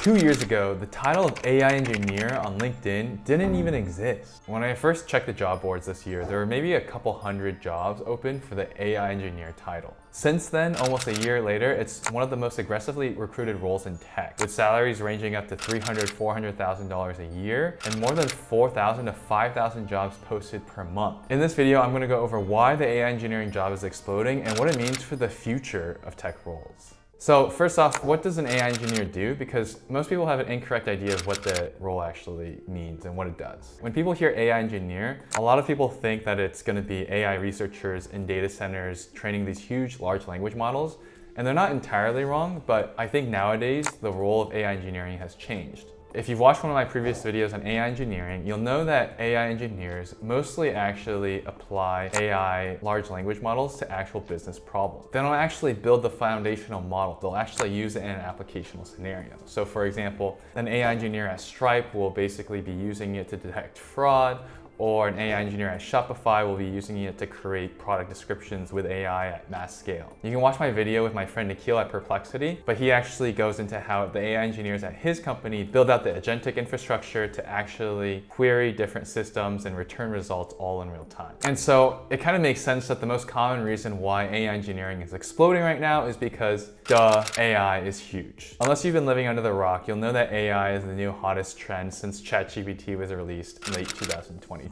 2 years ago, the title of AI engineer on LinkedIn didn't even exist. When I first checked the job boards this year, there were maybe a couple hundred jobs open for the AI engineer title. Since then, almost a year later, it's one of the most aggressively recruited roles in tech, with salaries ranging up to $300,000 to $400,000 a year and more than 4,000 to 5,000 jobs posted per month. In this video, I'm going to go over why the AI engineering job is exploding and what it means for the future of tech roles. So first off, what does an AI engineer do? Because most people have an incorrect idea of what the role actually means and what it does. When people hear AI engineer, a lot of people think that it's going to be AI researchers in data centers training these huge large language models. And they're not entirely wrong, but I think nowadays the role of AI engineering has changed. If you've watched one of my previous videos on AI engineering, you'll know that AI engineers mostly actually apply AI large language models to actual business problems. They don't actually build the foundational model. They'll actually use it in an applicational scenario. So for example, an AI engineer at Stripe will basically be using it to detect fraud, or an AI engineer at Shopify will be using it to create product descriptions with AI at mass scale. You can watch my video with my friend Nikhil at Perplexity, but he actually goes into how the AI engineers at his company build out the agentic infrastructure to actually query different systems and return results all in real time. And so it kind of makes sense that the most common reason why AI engineering is exploding right now is because AI is huge. Unless you've been living under the rock, you'll know that AI is the new hottest trend since ChatGPT was released in late 2022.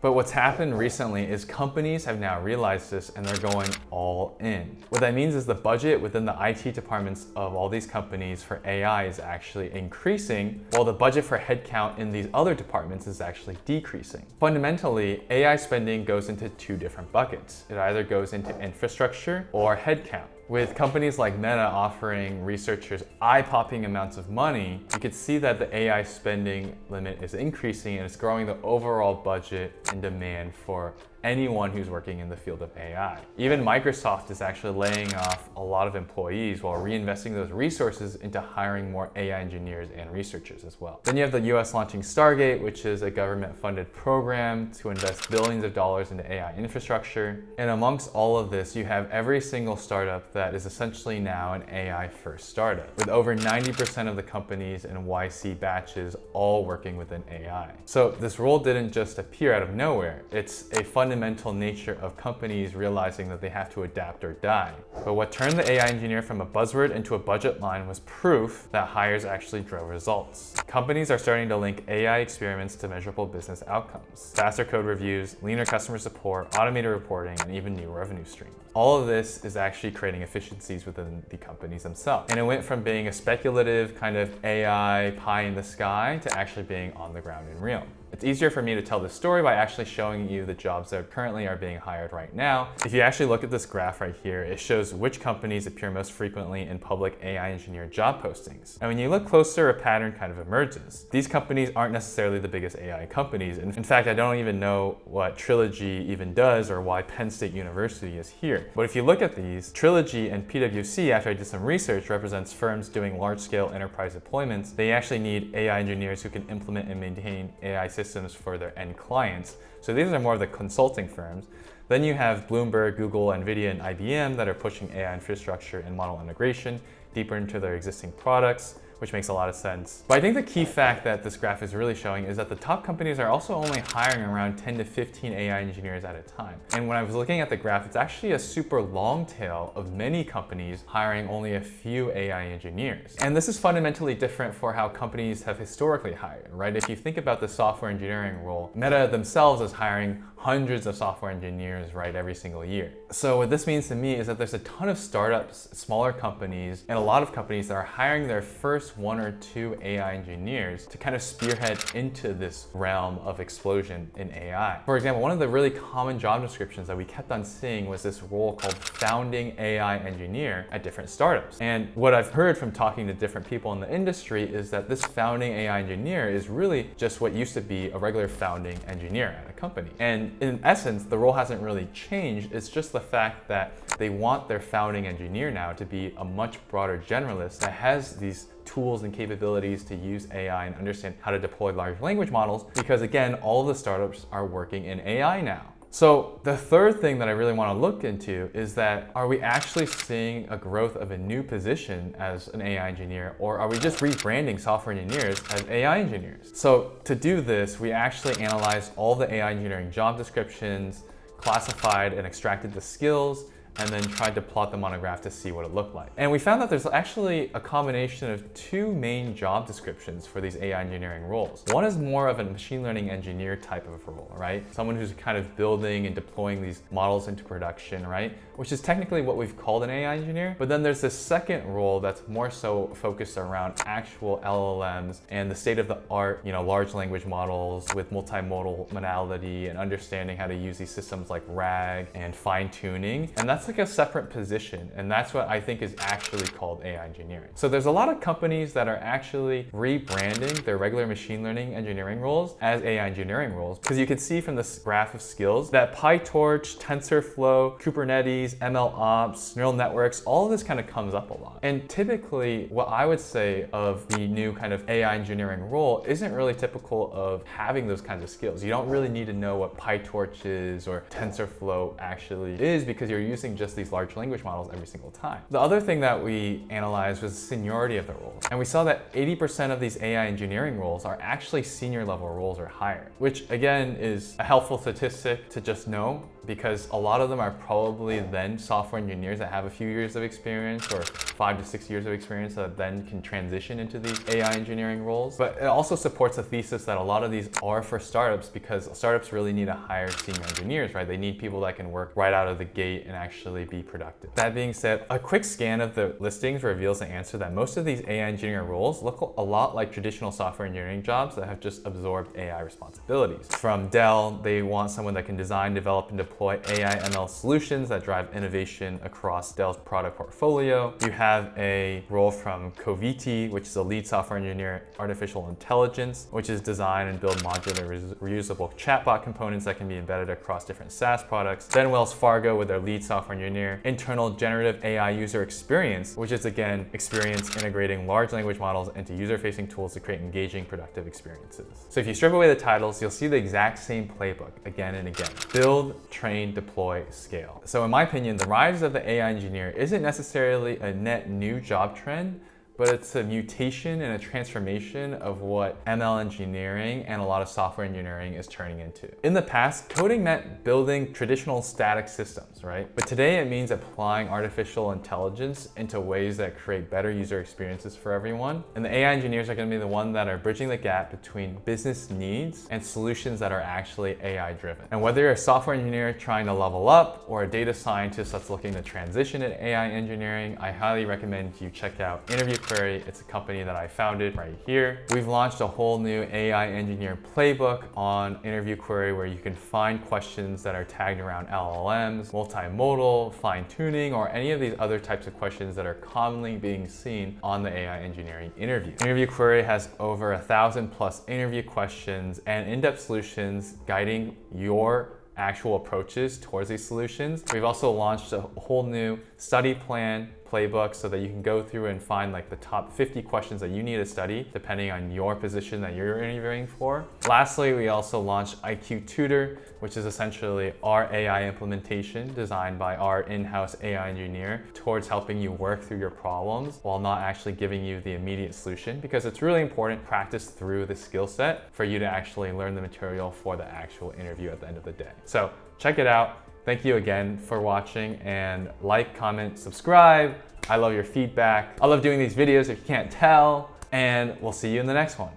But what's happened recently is companies have now realized this and they're going all in. What that means is the budget within the IT departments of all these companies for AI is actually increasing, while the budget for headcount in these other departments is actually decreasing. Fundamentally, AI spending goes into two different buckets. It either goes into infrastructure or headcount. With companies like Meta offering researchers eye-popping amounts of money, you could see that the AI spending limit is increasing and it's growing the overall budget and demand for anyone who's working in the field of AI. Even Microsoft is actually laying off a lot of employees while reinvesting those resources into hiring more AI engineers and researchers as well. Then you have the US launching Stargate, which is a government-funded program to invest billions of dollars into AI infrastructure. And amongst all of this, you have every single startup that is essentially now an AI-first startup, with over 90% of the companies and YC batches all working within AI. So this role didn't just appear out of nowhere. It's a fundamental nature of companies realizing that they have to adapt or die. But what turned the AI engineer from a buzzword into a budget line was proof that hires actually drove results. Companies are starting to link AI experiments to measurable business outcomes. Faster code reviews, leaner customer support, automated reporting, and even new revenue streams. All of this is actually creating efficiencies within the companies themselves. And it went from being a speculative kind of AI pie in the sky to actually being on the ground and real. It's easier for me to tell this story by actually showing you the jobs that currently are being hired right now. If you actually look at this graph right here, it shows which companies appear most frequently in public AI engineer job postings. And when you look closer, a pattern kind of emerges. These companies aren't necessarily the biggest AI companies. In fact, I don't even know what Trilogy even does or why Penn State University is here. But if you look at these, Trilogy and PwC, after I did some research, represents firms doing large-scale enterprise deployments. They actually need AI engineers who can implement and maintain AI systems for their end clients. So these are more of the consulting firms. Then you have Bloomberg, Google, NVIDIA, and IBM that are pushing AI infrastructure and model integration deeper into their existing products, which makes a lot of sense. But I think the key fact that this graph is really showing is that the top companies are also only hiring around 10 to 15 AI engineers at a time. And when I was looking at the graph, it's actually a super long tail of many companies hiring only a few AI engineers. And this is fundamentally different for how companies have historically hired, right? If you think about the software engineering role, Meta themselves is hiring hundreds of software engineers, right, every single year. So what this means to me is that there's a ton of startups, smaller companies, and a lot of companies that are hiring their first 1 or 2 AI engineers to kind of spearhead into this realm of explosion in AI. For example, one of the really common job descriptions that we kept on seeing was this role called founding AI engineer at different startups. And what I've heard from talking to different people in the industry is that this founding AI engineer is really just what used to be a regular founding engineer at a company. And in essence, the role hasn't really changed. It's just the fact that they want their founding engineer now to be a much broader generalist that has these tools and capabilities to use AI and understand how to deploy large language models, because again, all of the startups are working in AI now. So the third thing that I really want to look into is that, are we actually seeing a growth of a new position as an AI engineer, or are we just rebranding software engineers as AI engineers? So to do this, we actually analyzed all the AI engineering job descriptions, classified and extracted the skills, and then tried to plot them on a graph to see what it looked like. And we found that there's actually a combination of two main job descriptions for these AI engineering roles. One is more of a machine learning engineer type of role, right? Someone who's kind of building and deploying these models into production, right? Which is technically what we've called an AI engineer. But then there's this second role that's more so focused around actual LLMs and the state of the art, large language models with multimodal modality and understanding how to use these systems like RAG and fine tuning. And that's like a separate position, and that's what I think is actually called AI engineering. So there's a lot of companies that are actually rebranding their regular machine learning engineering roles as AI engineering roles, because you can see from this graph of skills that PyTorch, TensorFlow, Kubernetes, ML ops, neural networks, all of this kind of comes up a lot. And typically what I would say of the new kind of AI engineering role isn't really typical of having those kinds of skills. You don't really need to know what PyTorch is or TensorFlow actually is, because you're using just these large language models every single time. The other thing that we analyzed was the seniority of the roles. And we saw that 80% of these AI engineering roles are actually senior level roles or higher, which again is a helpful statistic to just know, because a lot of them are probably then software engineers that have a few years of experience or 5 to 6 years of experience that then can transition into these AI engineering roles. But it also supports the thesis that a lot of these are for startups, because startups really need to hire senior engineers, right? They need people that can work right out of the gate and actually be productive. That being said, a quick scan of the listings reveals the answer that most of these AI engineering roles look a lot like traditional software engineering jobs that have just absorbed AI responsibilities. From Dell, they want someone that can design, develop, and deploy AI ML solutions that drive innovation across Dell's product portfolio. You have a role from Coviti, which is a lead software engineer, artificial intelligence, which is design and build modular reusable chatbot components that can be embedded across different SaaS products. Then Wells Fargo with their lead software engineer, internal generative AI user experience, which is again experience integrating large language models into user-facing tools to create engaging, productive experiences. So if you strip away the titles, you'll see the exact same playbook again and again. Build, train, deploy, scale. So in my opinion, the rise of the AI engineer isn't necessarily a net new job trend, but it's a mutation and a transformation of what ML engineering and a lot of software engineering is turning into. In the past, coding meant building traditional static systems, right? But today it means applying artificial intelligence into ways that create better user experiences for everyone. And the AI engineers are going to be the ones that are bridging the gap between business needs and solutions that are actually AI driven. And whether you're a software engineer trying to level up or a data scientist that's looking to transition to AI engineering, I highly recommend you check out Interview Query. It's a company that I founded right here. We've launched a whole new AI engineer playbook on Interview Query where you can find questions that are tagged around LLMs, multimodal, fine tuning, or any of these other types of questions that are commonly being seen on the AI engineering interview. Interview Query has over 1,000+ interview questions and in-depth solutions guiding your actual approaches towards these solutions. We've also launched a whole new study plan playbook so that you can go through and find like the top 50 questions that you need to study depending on your position that you're interviewing for. Lastly, we also launched IQ Tutor, which is essentially our AI implementation designed by our in-house AI engineer towards helping you work through your problems while not actually giving you the immediate solution, because it's really important to practice through the skill set for you to actually learn the material for the actual interview at the end of the day. So check it out. Thank you again for watching, and like, comment, subscribe. I love your feedback. I love doing these videos if you can't tell, and we'll see you in the next one.